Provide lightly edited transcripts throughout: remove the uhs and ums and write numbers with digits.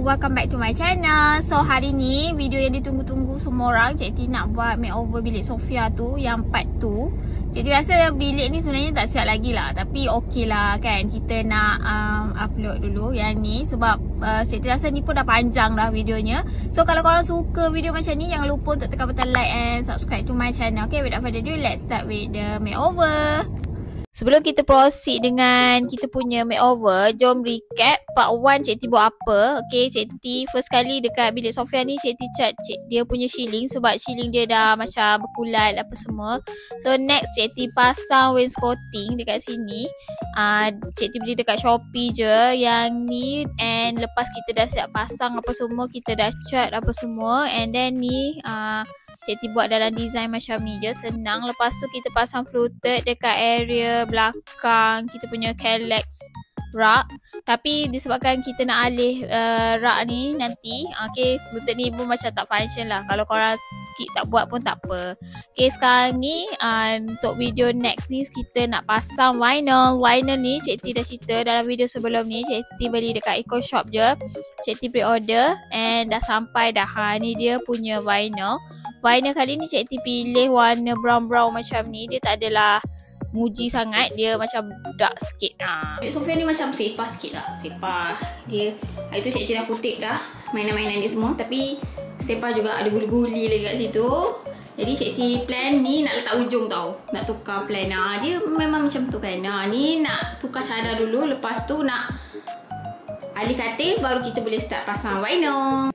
welcome back to my channel. So hari ni video yang ditunggu-tunggu semua orang, Cik T nak buat makeover bilik Sofia tu, yang part tu. Cik T rasa bilik ni sebenarnya tak siap lagi lah, tapi okey lah kan. Kita nak upload dulu yang ni sebab Cik T rasa ni pun dah panjang dah videonya. So kalau korang suka video macam ni, jangan lupa untuk tekan butang like and subscribe to my channel. Okay, without further ado, let's start with the makeover. Sebelum kita proceed dengan kita punya makeover, jom recap part 1 Cik T buat apa. Okay, Cik T first kali dekat bilik Sofia ni, Cik T cat dia punya ceiling sebab ceiling dia dah macam berkulat apa semua. So next Cik T pasang wainscoting dekat sini. Cik T beli dekat Shopee je yang ni, and lepas kita dah siap pasang apa semua, kita dah cat apa semua, and then ni Cik T buat dalam design macam ni je, senang. Lepas tu kita pasang fluted dekat area belakang kita punya Kallax rak. Tapi disebabkan kita nak alih rak ni nanti, okay, fluted ni pun macam tak function lah. Kalau korang skip tak buat pun tak apa. Okay, sekarang ni untuk video next ni kita nak pasang vinyl. Vinyl ni Cik T dah cerita dalam video sebelum ni, Cik T beli dekat Eco Shop je. Cik T pre-order and dah sampai dah. Ni dia punya vinyl. Vinyl kali ni Cik T pilih warna brown-brown macam ni. Dia tak adalah muji sangat, dia macam dark sikit. Bilik Sofia ni macam sepah sikit lah. Sepah dia, hari tu Cik T dah kutip dah mainan-mainan dia semua. Tapi sepah juga ada guli-guli lagi kat situ. Jadi Cik T plan ni nak letak ujung tau, nak tukar plan. Dia memang macam tu kan. Ni nak tukar cadar dulu, lepas tu nak alih katil, baru kita boleh start pasang vinyl.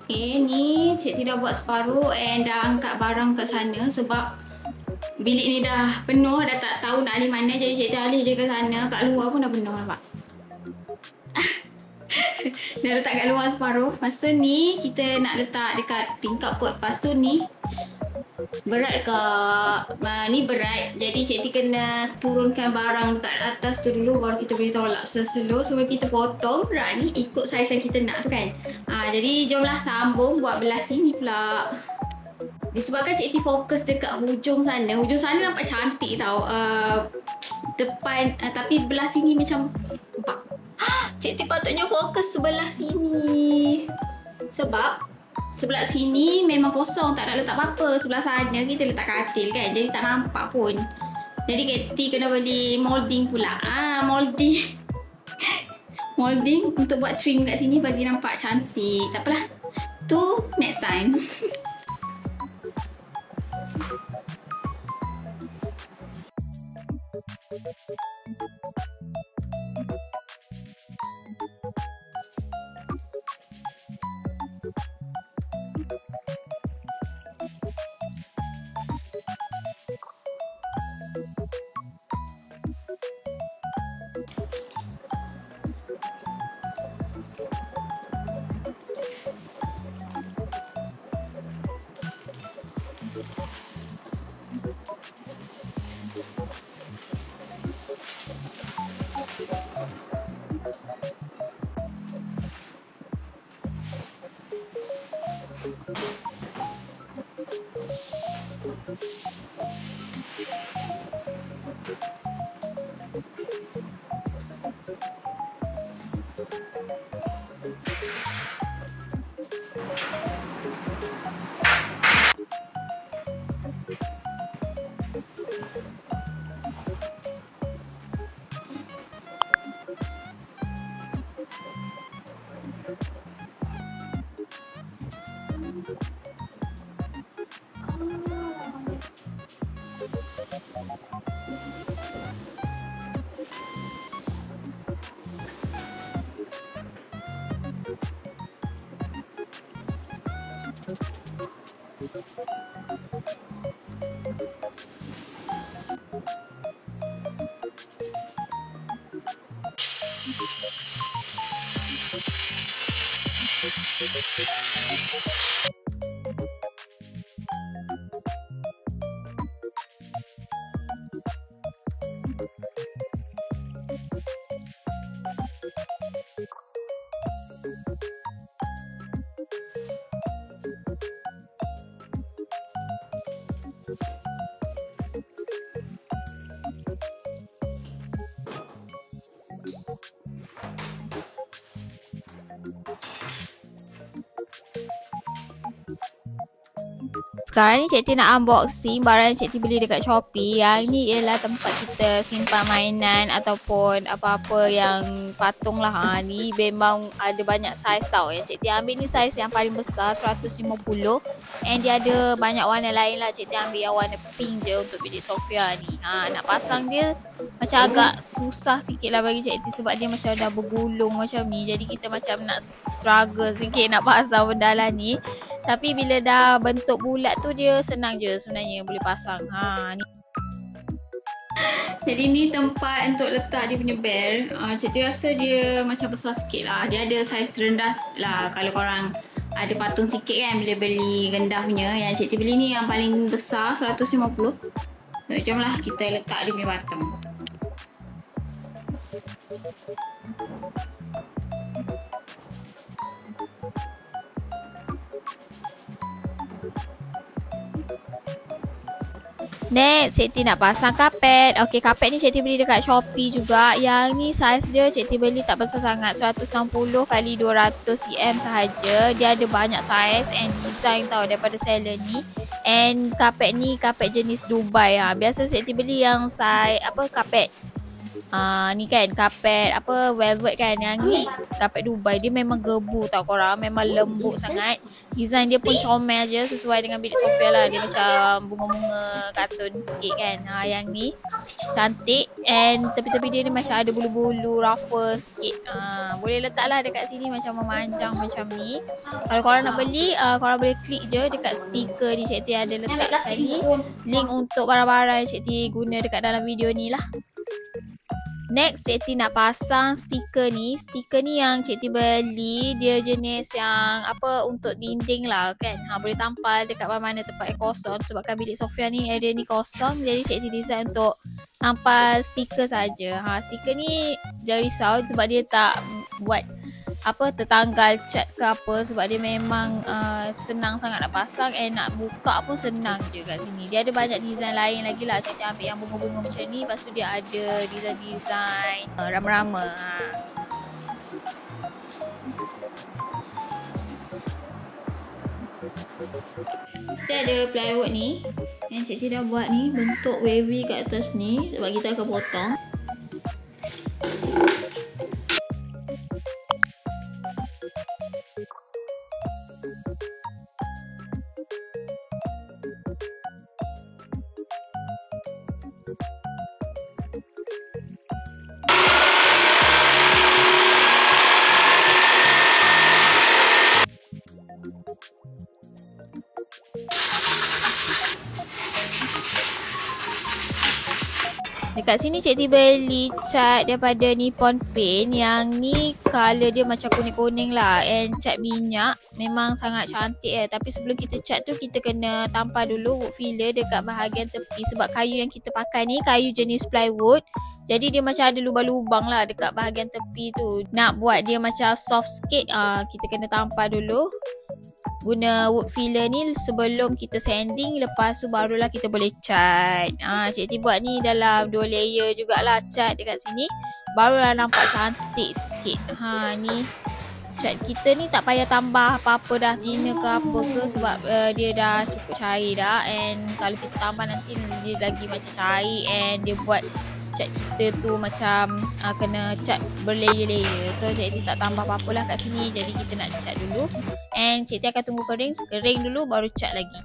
Okay, ni Cik T dah buat separuh and dah angkat barang kat sana sebab bilik ni dah penuh, dah tak tahu nak alih mana. Jadi Cik T alih je ke sana, kat luar pun dah penuh nampak. Dah letak kat luar separuh. Masa ni kita nak letak dekat tingkap kot. Lepas tu ni berat kak. Ni berat. Jadi cikgu kena turunkan barang dekat atas tu dulu, baru kita boleh tolak slow. Sebab kita potong berat ni ikut saiz yang kita nak tu kan. Jadi jomlah sambung buat belah sini pula. Disebabkan cikgu fokus dekat hujung sana. Hujung sana nampak cantik tau. Depan tapi belah sini macam nampak. Cikgu patutnya fokus sebelah sini. Sebab sebelah sini memang kosong, tak nak letak apa-apa. Sebelah sana kita letak katil kan, jadi tak nampak pun. Jadi Katie kena beli molding pula. Molding molding untuk buat trim kat sini bagi nampak cantik. Tak apalah, tu next time. Sekarang ni cikgu nak unboxing barang yang cikgu beli dekat Shopee. Yang ni ialah tempat kita simpan mainan ataupun apa-apa yang patung lah. Ni memang ada banyak saiz tau. Yang cikgu ambil ni saiz yang paling besar 150. And dia ada banyak warna lain lah. Cikgu ambil yang warna pink je untuk bilik Sofia ni. Nak pasang dia macam agak susah sikit lah bagi cikgu sebab dia macam dah bergulung macam ni. Jadi kita macam nak struggle sikit nak pasang benda lah ni. Tapi bila dah bentuk bulat tu dia senang je sebenarnya boleh pasang. Ni. Jadi ni tempat untuk letak dia punya bel. Cikgu rasa dia macam besar sikit lah. Dia ada saiz rendah lah. Kalau korang ada patung sikit kan bila beli rendah punya. Yang cikgu beli ni yang paling besar 150. Jomlah kita letak dia punya patung. Next, cikgu nak pasang kapet. Okey, kapet ni cikgu beli dekat Shopee juga. Yang ni saiz dia cikgu beli tak besar sangat, 160 x 200 cm sahaja. Dia ada banyak saiz and design tau daripada seller ni. And kapet ni kapet jenis Dubai. Biasa cikgu beli yang saiz kapet ni kan kapet velvet kan. Yang ni kapet Dubai. Dia memang gebu tau korang, memang lembut sangat. Design dia pun comel je, sesuai dengan bilik Sofia lah. Dia macam bunga-bunga kartun sikit kan. Yang ni cantik. And tepi-tepi dia ni macam ada bulu-bulu ruffle sikit. Boleh letak lah dekat sini macam memanjang macam ni. Kalau korang nak beli, korang boleh klik je dekat stiker ni. Cikgu ada letak sekali link untuk barang-barang yang cikgu guna dekat dalam video ni lah. Next, Cik T nak pasang stiker ni. Stiker ni yang Cik T beli, dia jenis yang apa, untuk dinding lah kan. Boleh tampal dekat mana-mana tempat yang kosong. Sebabkan bilik Sofia ni area ni kosong, jadi Cik T design untuk tampal stiker saja. Stiker ni jangan risau sebab dia tak buat apa tertanggal cat ke apa, sebab dia memang senang sangat nak pasang, nak buka pun senang je kat sini. Dia ada banyak design lain lagi lah. Saya ambil yang bunga-bunga macam ni, lepas tu dia ada design-design rama-rama. Kita ada plywood ni yang Cik T dah buat ni, bentuk wavy kat atas ni sebab kita akan potong. Dekat sini Cik T beli cat daripada Nippon Paint. Yang ni colour dia macam kuning-kuning lah, and cat minyak. Memang sangat cantik tapi sebelum kita cat tu kita kena tampal dulu wood filler dekat bahagian tepi. Sebab kayu yang kita pakai ni kayu jenis plywood, jadi dia macam ada lubang-lubang lah dekat bahagian tepi tu. Nak buat dia macam soft sikit, kita kena tampal dulu guna wood filler ni sebelum kita sanding. Lepas tu barulah kita boleh cat. Cik T buat ni dalam 2 layer jugalah cat dekat sini, barulah nampak cantik sikit. Ni cat kita ni tak payah tambah apa-apa dah, thinner ke apa ke, sebab dia dah cukup cair dah. And kalau kita tambah nanti dia lagi macam cair, and dia buat cat kita tu macam kena cat berlayer-layer. So Cik T tak tambah apa-apa lah kat sini. Jadi kita nak cat dulu, and Cik T akan tunggu kering dulu baru cat lagi.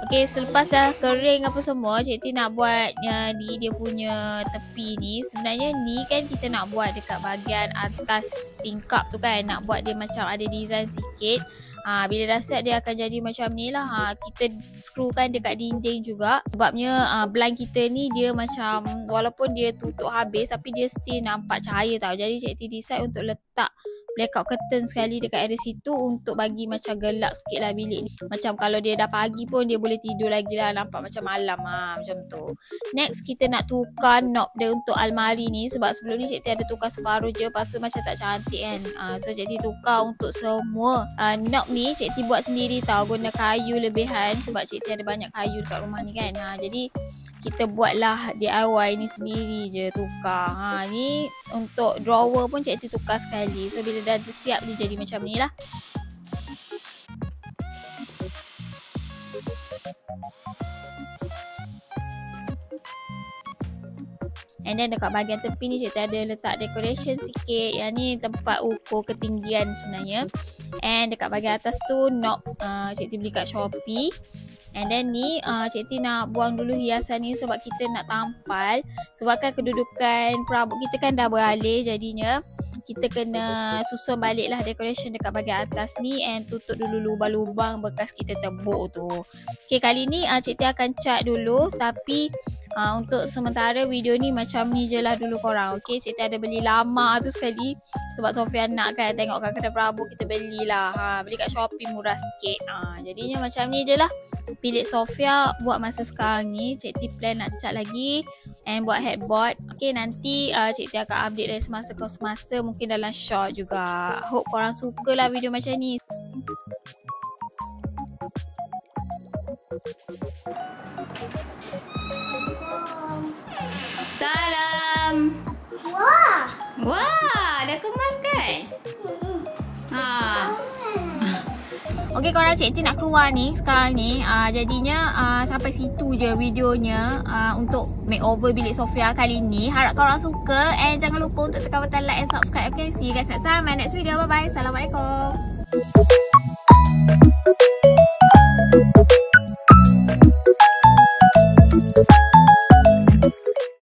Okay, selepas dah kering apa semua, Cik T nak buat di dia punya tepi ni. Sebenarnya ni kan kita nak buat dekat bahagian atas tingkap tu kan, nak buat dia macam ada design sikit. Bila dah set dia akan jadi macam ni lah. Kita screwkan dekat dinding juga. Sebabnya blind kita ni dia macam, walaupun dia tutup habis tapi dia still nampak cahaya tau. Jadi Cik T decide untuk letak blackout curtain sekali dekat area situ untuk bagi macam gelap sikit lah bilik ni. Macam kalau dia dah pagi pun dia boleh tidur lagi lah, nampak macam malam macam tu. Next kita nak tukar knob dia untuk almari ni. Sebab sebelum ni Cik T ada tukar separuh je, lepas tu macam tak cantik kan. So Cik T tukar untuk semua. Knob ni Cik T buat sendiri tau, guna kayu lebihan. Sebab Cik T ada banyak kayu dekat rumah ni kan. Jadi kita buatlah DIY ni sendiri je, tukar. Ni untuk drawer pun Cik T tukar sekali. So bila dah siap dia jadi macam ni lah. And then dekat bahagian tepi ni Cik T ada letak decoration sikit. Yang ni tempat ukur ketinggian sebenarnya. And dekat bahagian atas tu knob Cik T beli kat Shopee. And then ni Cik T nak buang dulu hiasan ni sebab kita nak tampal. Sebabkan kedudukan perabot kita kan dah beralih, jadinya kita kena susun balik lah decoration dekat bahagian atas ni, and tutup dulu lubang-lubang bekas kita tebuk tu. Okay, kali ni Cik T akan cat dulu. Tapi untuk sementara video ni macam ni je lah dulu korang. Okay, Cik T ada beli lama tu sekali. Sebab Sofia nak kan tengok kat kedai perabot, kita belilah. Beli kat Shopee murah sikit. Jadinya macam ni je lah bilik Sofia buat masa sekarang ni. Cik T plan nak cat lagi and buat headboard. Okay, nanti Cik T akan update dari semasa ke semasa, mungkin dalam short juga. Hope korang suka lah video macam ni. Salam. Wah, dah kemas kan? Okay korang, Cik T nak keluar ni sekarang ni. Jadinya sampai situ je videonya untuk makeover bilik Sofia kali ni. Harap korang suka, and jangan lupa untuk tekan butang like and subscribe. Okay, see you guys next time, my next video. Bye bye. Assalamualaikum.